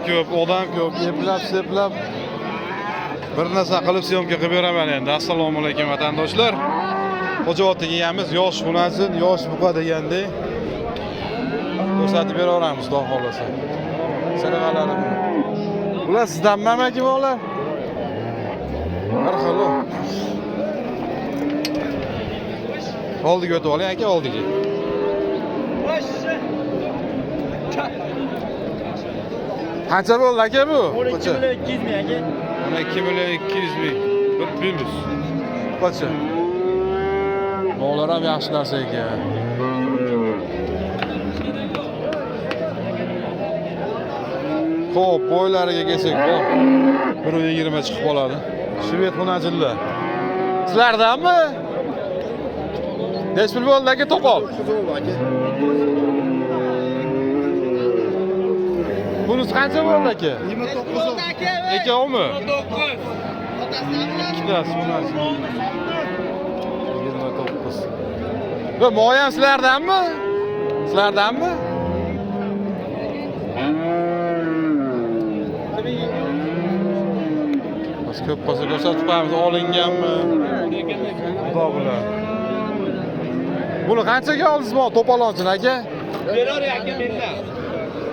ko'p, odam ko'p, eplab, seplab bir narsa qilib syomka qilib beraman endi. Assalomu alaykum vatandoshlar. Xo'jaotga yeyamiz, yosh xunasin, yosh buqa degandek. Ko'rsatib beraveramiz, xudo xolasa. Sarag'alari. Bular sizdanmi amaki bolalar? Bir xil. Oldiga o'tib oling aka, oldiga. Qancha bo'ldi aka bu? 12.200 ming aka. 12.200 ming. Bir plyus. Qancha? Bolalar ham yaxshi narsa ekan. Xo'p, bo'ylariga kelsak, xo'p. 1.20 chiqib qoladi. Shved xunajillar. Sizlardanmi? Necha pul bo'ldi aka to'qol? Bunisi qancha bo'ldi aka? 29 bo'ldi aka. Ikkovmi? 29. Ikkitasi bunasi. 29. Bu moyam sizlardanmi? Sizlardanmi? Biz ko'p qolsa ko'rsatib qo'yamiz, olinganmi? Xudo bilan. Buni qanchaga oldingiz bu to'polonchini aka? Beror aka mendan.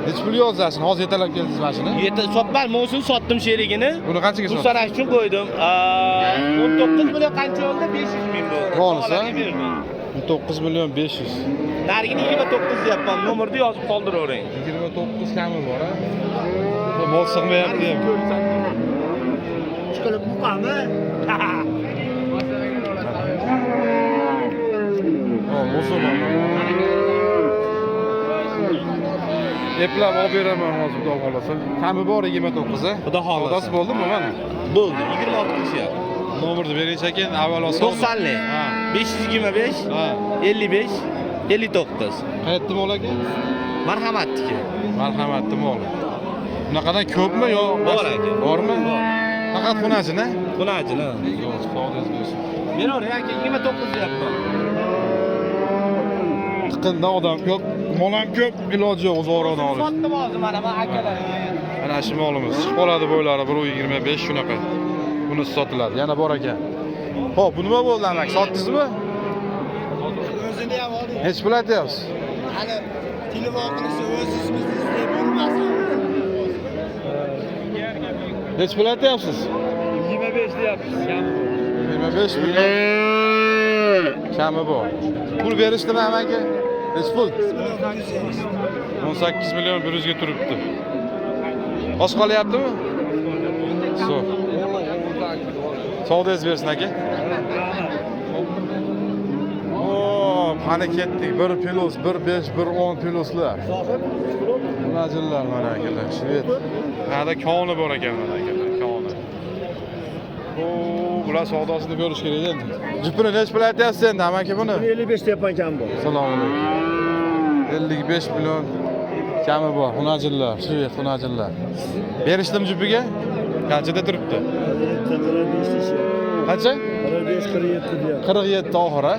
Nech pul yozasin? Hozir yetalab keldingiz mashina. Sotmadim, o'zini sotdim sherigini. Buni qanchaga Bu sotdingiz? sanash uchun qo'ydim. 19 million qancha oldi? 500 ming bo'ldi. Bo'lsa 9 million 500. Narigini 29 deyapman. Nomerni yozib qoldiravering. 29 kami bor, ha? Bu mol sig'mayapti ham. Chiqilib buqami? O'zim eplab olib beraman hozir, xudo xolasa. Kami bor 29 a? Xudo xolasa. Odasi bo'ldimi mana? Bo'ldi. 26 qilishyapti. Nomerni bering ekan, avvalo 90 lik. Ha. 525 Ha. 55 59. Qayerda mol aka? Marhamatniki. Marhamatli mol. Bunaqadan ko'pmi yo? Bor aka. Bormi? Faqat xunajini? Xunajini. Yo'q, foyda bo'lsin. Beror aka 29 deyapman. Tiqinda odam ko'p, mol ham ko'p, iloji yo'q uzoqroqdan olish. Sotdim hozir mana bu akalarga. Mana shu molimiz chiqib qoladi bo'ylari 1.25 shunaqa. Bunisi sotiladi. Yana bor ekan. Xo'p, bu nima bo'ldi amak? Sotdingizmi? O'zini ham oling. Hech pul aytyapsiz. Hali telefon qilishni o'zingiz deb yurmasin. Hech pul aytyapsiz. 25 deyapsiz. 25 million kami bor. Pul berishdimi amaki? Hech pul. 18 million 100 ga turibdi. Oz qolyaptimi? So'p. Savdoyingiz bersin aka. O, qani ketdik. 1 plus, 1.5, 1.10 pluslar. Bunajillar mana akalar. Shved. Hada koni bor ekan mana akalar, koni. O, bular savdosini ko'rish kerak endi. Jipini nech pul aytyapsiz endi amaki buni? 55 deyapman kam bor. Assalomu alaykum. 55 million kami bor. Xunajillar, shved xunajillar. Berishdimi jipiga? Qanchada turibdi? Qancha? 47 deyapti. 47 oxir a?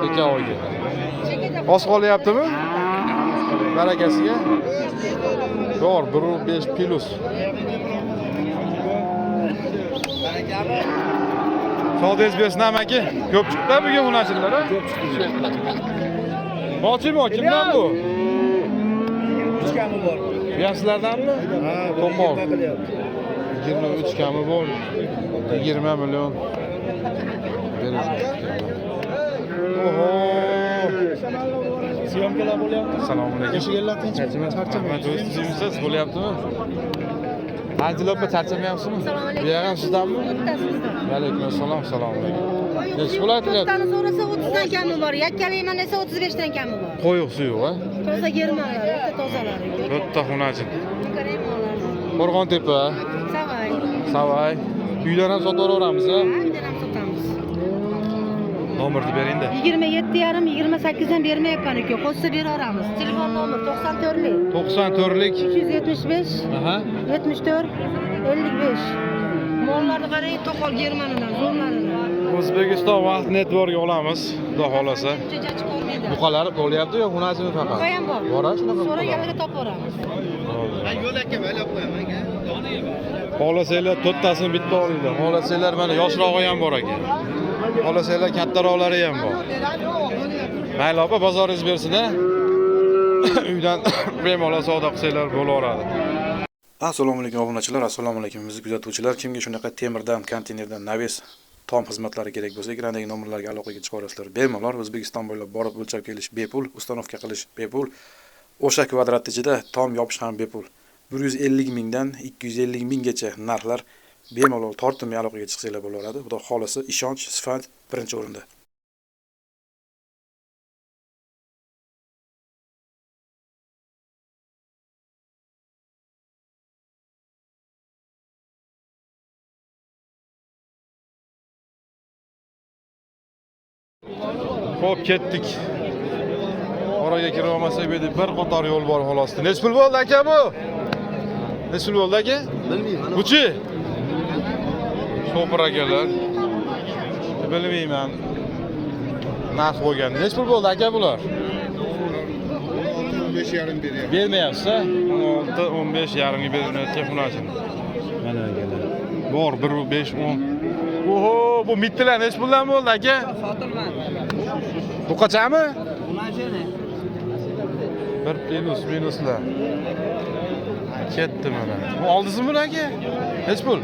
Ikkoviga. Oz qolyaptimi? Barakasiga. Bor, 1.5 plus. Savdoyingiz bersin amaki. Ko'p chiqdi bugun xunajillar a? Ko'p chiqdi. Mochimi, kimdan bu? 3 kami bor. Yaxshilardanmi? Ha, To'qol. 23 23 kami bor. 20 million. Oho. Syomkalar bo'lyapti. Assalomu alaykum. Yashaganlar tinchmi? Charchamaysiz? Do'stingiz bo'lyaptimi? Anjiloppa charchamayapsizmi? Bu ham sizdanmi? Alaykum assalom, assalomu alaykum. Nech pul aytilyapti? To'rttani so'rasa 30 dan kami bor. Yakkalayman desa 35 dan kami bor. Qo'yiq suyuq, a? Toza germanlar, o'ta tozalari. Bitta xunajin. Qaraymoqlar. Qo'rg'ontepa, Savay. Savay. Uydan ham sotaveramiz, a? Hamdan ham sotamiz. Nomerni bering-da. 27,5, 28 dan bermayapman uka. Qo'shsa beraveramiz. Telefon nomer 94lik 94lik. 275 Aha. 74 55. Mollarni qarang, to'qol germanidan, zo'rlaridan. O'zbekiston vaqt network olamiz, xudo xolasa. Shuncha chiqolmaydi. Buqalar bo'lyapti yo xunasimi faqat? Buqa ham bor. Bor shunaqa. So'raganlarga topib beramiz. Yo'lakka baylab qo'yaman aka. Xohlasanglar to'rttasini bitta olinglar. Xohlasanglar mana yoshrog'i ham bor ekan. Xohlasanglar kattaroqlari ham bor. Mayli opa, bozoringiz bersin-a. Uydan bemalol savdo qilsanglar bo'laveradi. Assalomu alaykum obunachilar, assalomu alaykum bizni kuzatuvchilar. Kimga shunaqa temirdan, konteynerdan naves tom xizmatlari kerak bo'lsa, ekrandagi nomerlarga aloqaga chiqarasizlar. Bemalol O'zbekiston bo'ylab borib o'lchab kelish bepul, ustanovka qilish bepul. O'sha kvadrat ichida tom yopish ham bepul. 150 mingdan 250 minggacha narxlar bemalol tortimli aloqaga chiqsanglar bo'laveradi. Xudo xolasa, ishonch, sifat birinchi o'rinda. Xo'p, ketdik. Oraga kira olmasak deb bir qator yo'l bor xolos. Nech pul bo'ldi aka bu? Nech pul bo'ldi aka? Bilmayman. Buchi? Shopir akalar. Bilmayman. Narx qo'ygan. Nech pul bo'ldi aka bular? 15,5 beryapti. Bermayapsiz-a? 16, 15 yarimga berilayotgan xunasini. Mana akalar. Bor 1, 5, 10. Oho, bu mittilar nech puldan bo'ldi aka? Sotilmadi. Bu qachami? Mashina. Bir minuslar. Ketdi mana. Bu oldizmi aka? Hech pul.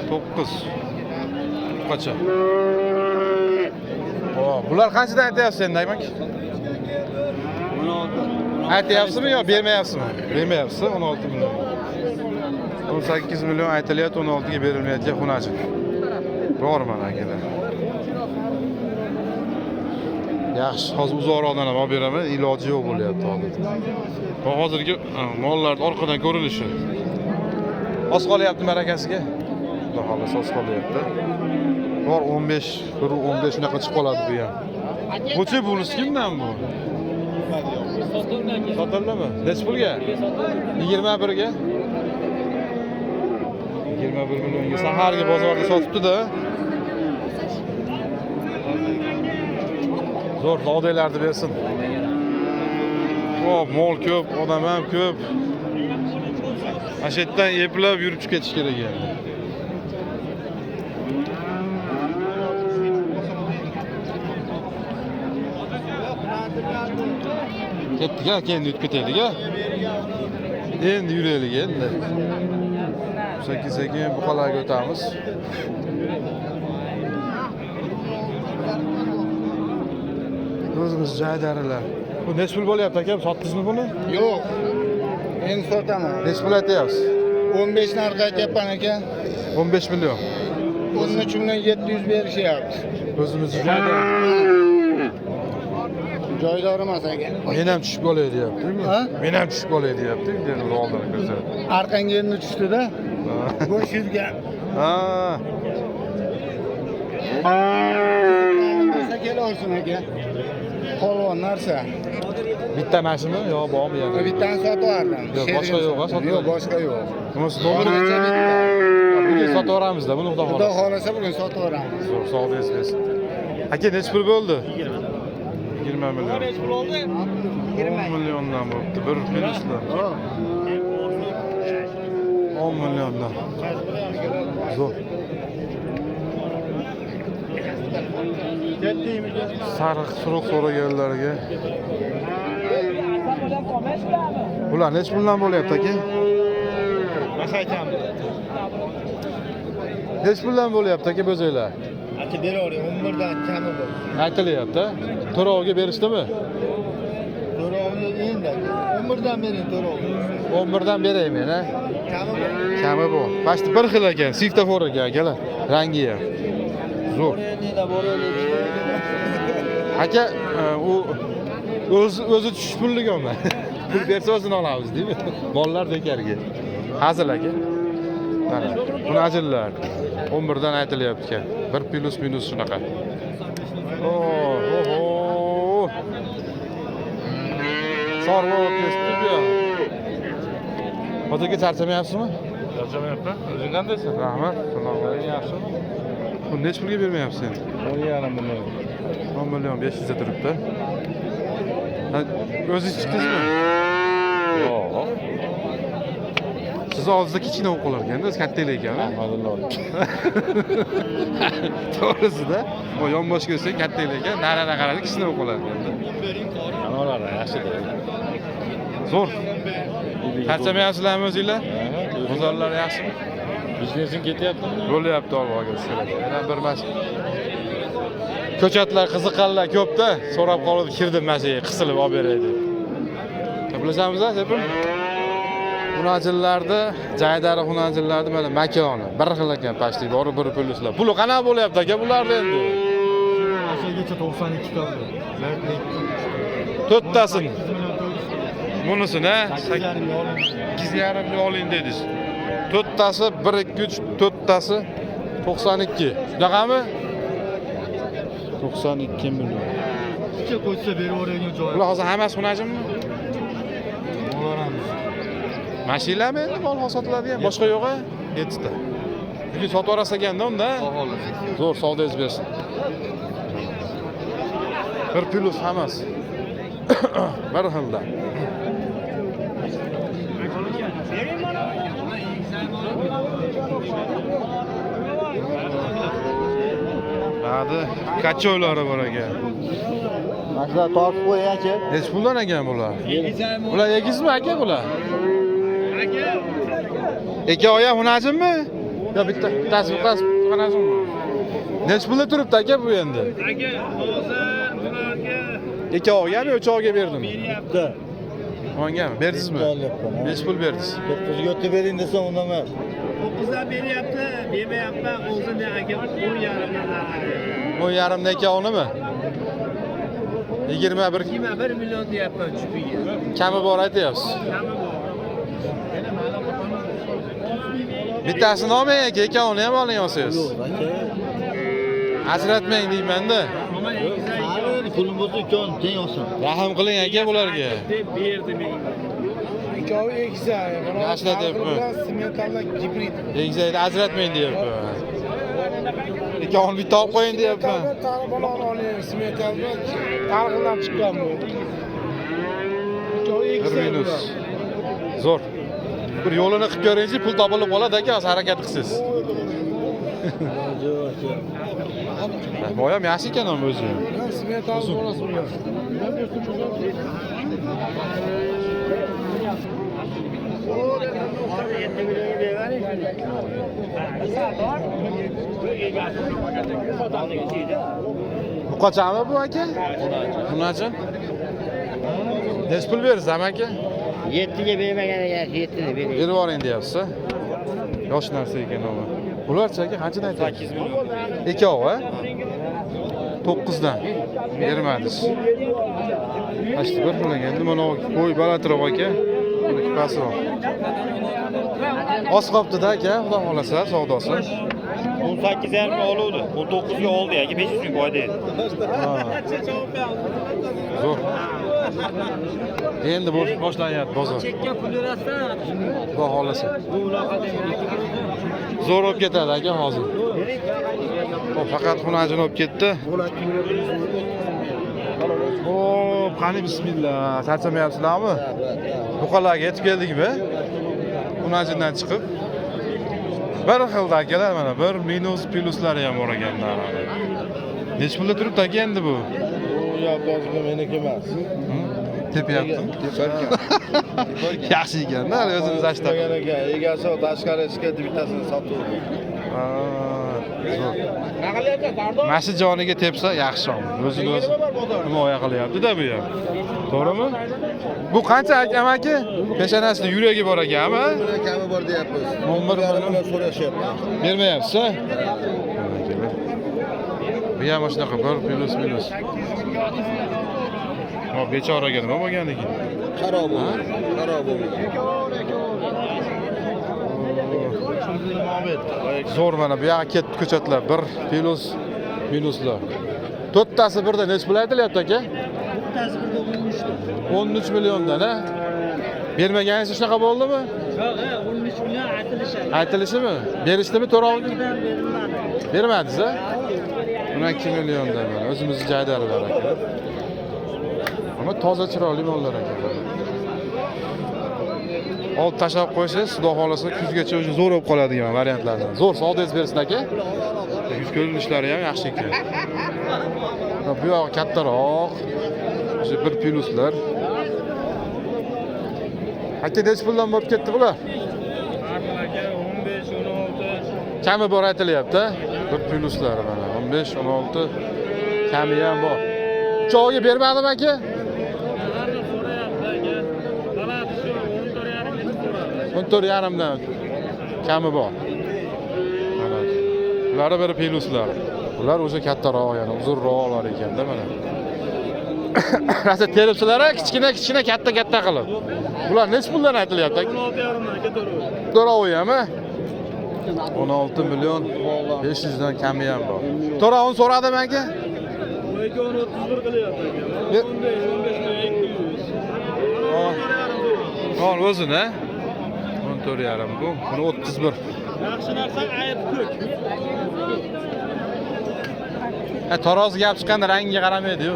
9. Qacha? O, bular qanchadan aytyapsiz endi aymak? 16. Aytyapsizmi yo bermayapsizmi? Bermayapsiz, 16 million. 18 million aytilyapti, 16 ga berilmayotgan xunachi. Bor mana akalar. Yaxshi, hozir uzoqroqdan ham olib beraman, iloji yo'q bo'lyapti hozir. Bu hozirgi mollar orqadan ko'rinishi. Oz qolyapti marakasiga. Xudo xolasa oz qolyapti. Bor 15, 15 shunaqa chiqib qoladi bu ham. Buchi bunisi kimdan bu? Sotildimi? Nech pulga? 21 ga. 21 millionga saharga bozorda sotibdi-da. Zo'r, odaylarni bersin. Xo'p, mol ko'p, odam ham ko'p. Ashitdan eplab yurib ketish kerak endi. Ketdik-a, keyin o'tib ketaylik-a. Endi yuraylik endi. Sekin-sekin buqalarga o'tamiz. O'zimiz jaydarilar. Bu nech pul bo'lyapti aka? Sotdingizmi buni? Yo'q. Endi sotaman. Nech pul aytyapsiz? 15 narx aytyapman aka. 15 million. 13 million 700 berishyapti. O'zimiz jaydar. Joydor emas aka. Men ham tushib qolay deyapti-mi? Men ham tushib qolay deyapti, endi oldin ko'rsat. Arqanga endi tushdi-da. Bo'sh yurgan. Ha. Bo'lsa kelaversin aka. Polvon narsa. Bitta mashina yo bormi yana? Bittani sotib yubordim. Yo'q, boshqa yo'q-a, sotib. Yo'q, boshqa yo'q. Bunisi nomergacha bitta. Bugun sotib yuboramiz-da, buni xudo Xudo xolasa. xolasa bugun sotib yuboramiz. Zo'r, sog'ligingiz bersin. Aka, nech pul bo'ldi? 20 million. 10 milliondan bo'libdi. Bir minuslar. 10 milliondan. Zo'r. Sariq suruq so'raganlarga. Bular nech puldan bo'lyapti aka? Nima aytamiz? Nech puldan bo'lyapti aka bo'zaylar? Aka beravering, 11 dan kami bor. Aytilyapti. To'rovga berishdimi? To'rovga endi 11 dan bering to'rovga. 11 dan beray men, ha? Kami bor. Kami bu. Pasti bir xil ekan, svetofor ekan akalar. Rangi ham. Zo'r. Aka, u o'zi tushish pullik olma. Pul bersa o'zini olamiz, deymi? Mollar bekarga. Hazil aka. Mana, buni ajillar. 11 dan aytilyapti ekan. 1 plus minus shunaqa. Oh. Sorg'a o'tkazdi bu. Hozirga charchamayapsizmi? Charchamayapman. O'zing qandaysan? Rahmat. Salom alaykum. Yaxshi. Buni necha pulga bermayapsan? 10,5 million. 10 million 500 ga turibdi. Ha, o'zingiz chiqdingizmi? Yo'q. Siz oldingizda kichkina o'qib qolar ekanda, o'zi katta ekan, ha? To'g'risida, bu yonboshga o'tsang katta ekan, narada qaradi kichkina o'qib qolar ekanda. Anolar yaxshi. Zo'r. Charchamayapsizlarmi o'zinglar? Bozorlar yaxshimi? Biznesing ketyaptimi? Bo'lyapti Allohga shukr. Yana bir mas. Ko'chatlar qiziqqanlar ko'pda, so'rab qoldi, kirdim mashaga qisilib olib beray deb. Bilasizmi, sepim? Xunajillarda, Jaydari xunajillarda mana makoni, bir xil ekan pashti, bor bir pullar. Puli qanaqa bo'lyapti aka bularda endi? Aşağıgacha 92 kaldı. To'rttasini. Bunisini 8,5 2,5 oling dedingiz. To'rttasi 1 2 3, to'rttasi 92. Shunaqami? 92 million. Kichik qo'ysa berib yuboradigan joyi. Bular hozir hammasi xunajimmi? Olaramiz. Mashinami endi mol sotiladigan, boshqa yo'q-a? 7 ta. Bugun sotib olasiz ekanda unda. Zo'r savdoyingiz bersin. Bir plus hammasi. Bir xilda. Hadi, kachoylari bor ekan. Masala tortib qo'yaychi. Nech puldan ekan bular? Bular egizmi aka bular? Aka oya xunajimmi? Yo bittasi xunajimmi? Nech pulda turibdi aka bu endi? Aka, hozir bularga Aka oyami, o'choqga berdimi? Bitta. Mangami, berdingizmi? Nech pul berdingiz? 9 yo'tib bering desam undamas. 9dan beryapti, bermayapman. O'zini aka 10,5 Bu yarımda aka onimi? 21 1 million deyapman chupiga. kami bor aytyapsiz. Kami bor. Bittasini olmang aka, oni ham oling olsangiz. Yo'q, aka. Ajratmang deyman-da. Qani pulim bo'lsa ikkovini teng olsin. Rahim qiling aka bularga. Deb berdi menga. İkov egza, Yaxshi aytyapman. Simentallar gibrid. Egizakni ajratmang deyapman. Ikkovini bitta olib qo'ying deyapman. Taliban oling, simentalni tarixdan chiqqan bu. İkov Bir egza. minus. Zo'r. Bir yo'lini qilib ko'ringchi, pul topilib qoladi aka, harakat qilsangiz. Yo'q, aka. Boyam yaxshi ekan ham o'zi. Simental bo'lasi bu. Bu qachonmi bu aka? Xunajim. Nech pul bersiz aka? 7 ga bermagan ekan, 7 ga bering. Berib yuboring deyapsiz. Yosh narsa ekan u. Bularchi aka qanchadan aytyapsiz? 8 million. Ikkovi, a? 9dan bermadingiz. Ashti bir pul ekan. Mana qo'y balandroq aka. Buniki pastroq. Oz qopdi-da aka, xudo xolasa savdosi. 18,5 oluvdi. 19 ga oldi aka, 500 ming foyda edi. Zo'r. Endi boshlanyapti bozor. Chekka pul berasizlar. Xudo xolasa. Zo'r olib ketadi aka hozir. O faqat xunajini olib ketdi. O, qani bismillah. Charchamayapsizlarmi? Buqalarga yetib keldikmi? Xunajindan chiqib. Bir xilda akalar mana bir minus pluslari ham bor ekanlar. Nech pulda turibdi aka endi bu? Bu yo'q, meniki emas. Tepyaptimi? Yaxshi ekan-da, o'zini zashtab. Aka, egasi tashqariga chiqadi, bittasini sotib oldi. Zo'r. Mashi joniga tepsa yaxshi ham. O'zini o'zi himoya qilyapti-da bu ham. To'g'rimi? Bu qancha aka? Peshonasida yuragi bor ekanmi? Buni kami bor deyapmiz. 11 million so'rashyapti. bermayapsiz-a? Bu ham shunaqa bir minus. O bechoraga nima bo'lgan ekan? Xarob bo'ldi. Xarob bo'ldi. Zo'r mana bu yoqqa ketdi ko'chatlar. Bir minuslar. To'rttasi birda nech pul aytilyapti aka? Bittasi birda 13 ta. 13 milliondan, a? Bermaganiz shunaqa bo'ldimi? Yo'q, 13 million aytilishadi. Aytilishimi? Berishdimi to'rovga? Berilmadi. Bermadingiz-a? 12 milliondan mana o'zimizni jaydarilar aka. Ama toza chiroyli mollar aka. Olib tashlab qo'ysangiz, xudo xolasa kuzgacha o'zi zo'r bo'lib qoladigan variantlardan. Zo'r savdoyingiz bersin aka. Yuz ko'rinishlari ham yaxshi ekan. Bu yoq kattaroq. O'sha bir plyuslar. Aka necha puldan bo'lib ketdi bular? 15, 16. Kami bor aytilyapti. Bir plyuslari mana 15, 16 kami ham bor. Cho'g'iga bermadimi aka? So'rayapti aka. Balasi shu 14,5 dan kami bor. Mana. Ular bir plyuslar. Ular o'sha kattaroq, ya'ni uzunroqlar ekanda mana. Rasa teribsizlar, kichkina katta qilib. Bular necha puldan aytilyapti? 16,5 aka to'rov. To'rovi-mi? 16 million 500 dan kami ham bor. To'rovini so'radim aka. Bu aka 31 qilyapti aka. 15, 200. Qol o'zini, 14,5 bu. Buni 31. Yaxshi narsa ayib ko'k. Tarozi gap chiqqanda rangiga qaramaydi-yu.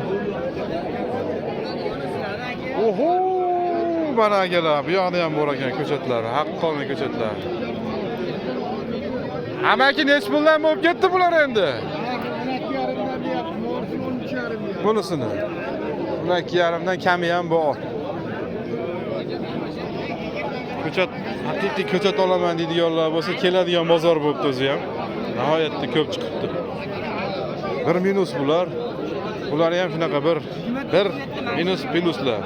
Oho! Mana akalar, bu yoqda ham bor ekan ko'chatlar, haqqoniy ko'chatlar. Amaki necha puldan bo'lib ketdi bular endi? 12,5 Bunisini. 12,5 dan kami ham bor. Ko'chat, haqiqiy ko'chat olaman deydiganlar bo'lsa, keladigan bozor bo'libdi o'zi ham. Nihoyatda ko'p chiqibdi. Bir minus bular. Bular ham shunaqa bir minus pluslar.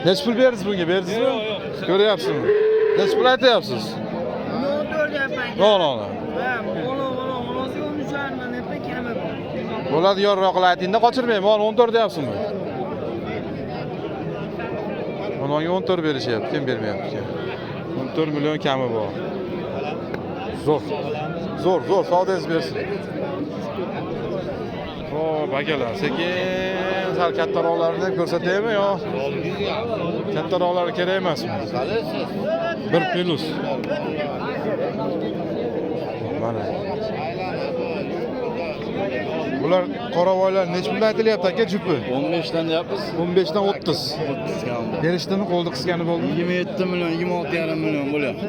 Necha pul berdingiz bunga? Berdingizmi? Ko'ryapsizmi? Necha pul aytyapsiz? 14 yapman. Mana. Bo'ladi yorroqlar aytingda qochirmayman. Mana 14 deyapsizmi? Mana 14 berishyapti, kim bermayapti ekan? 14 million kami bor. Zo'r, savdoyingiz bersin. Xo'p, akalar, sekin sal kattaroqlarni ko'rsataymi yo? Kattaroqlari kerak emasmi? Bir plus. Mana. Bular qoravoylar necha puldan aytilyapti aka jupi? 15 dan deyapmiz. 15 dan 30. Berishdimi, qo'lda qisgani bo'ldi? 27 million, 26,5 million bo'lyapti.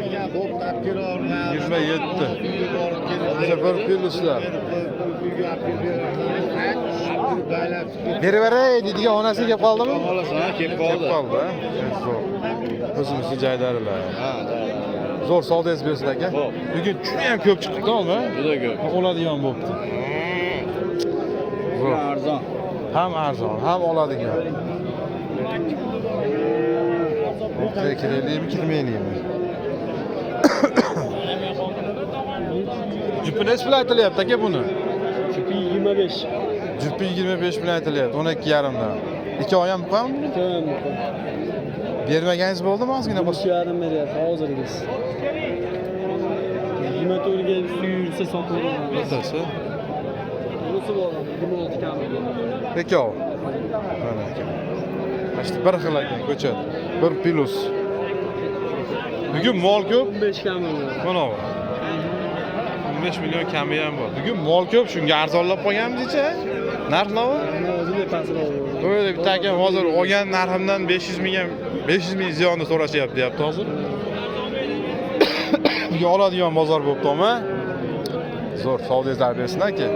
27. O'sha bir plyuslar. Beraveray deydigan onasi kelib qoldimi? Xohlasan, kelib Kelib qoldi. qoldi. Zo'r. O'zimizni jaydarilar. Ha, Zo'r savdoyingiz bersin aka. Bugun juda ham ko'p chiqibdi, olma? juda ko'p. Oladigan bo'libdi. Zo'r. Arzon. Ham arzon, ham oladigan. O'rtaga kiraylikmi, kirmaylikmi? Jupi necha pul aytilyapti aka buni? Jupi 25. Jupi 25 pul aytilyapti, 12,5 dan. 2 oy ham qo'yam? Bermaganingiz bo'ldimi ozgina bosh? 3,5 beryapti hozirgiz. 24 ga suyulsa sotaman. Bittasi. Bunisi bor, 26 kami. Bekov. Mana aka. Mana bir xil ekan ko'chat. Bir plus. Bugun mol ko'p. 15 kami. Mana bu. 15 million kami ham bor. Bugun mol ko'p, shunga arzonlab qo'yganmiz-chi? Narxi-navo? O'zini pastroq. O'yda bitta akam hozir olgan narximdan 500 ming ziyonni so'rashyapti, deyapti hozir. Bugun oladigan bozor bo'pti-mi? Zo'r savdoyingizlar bersin aka.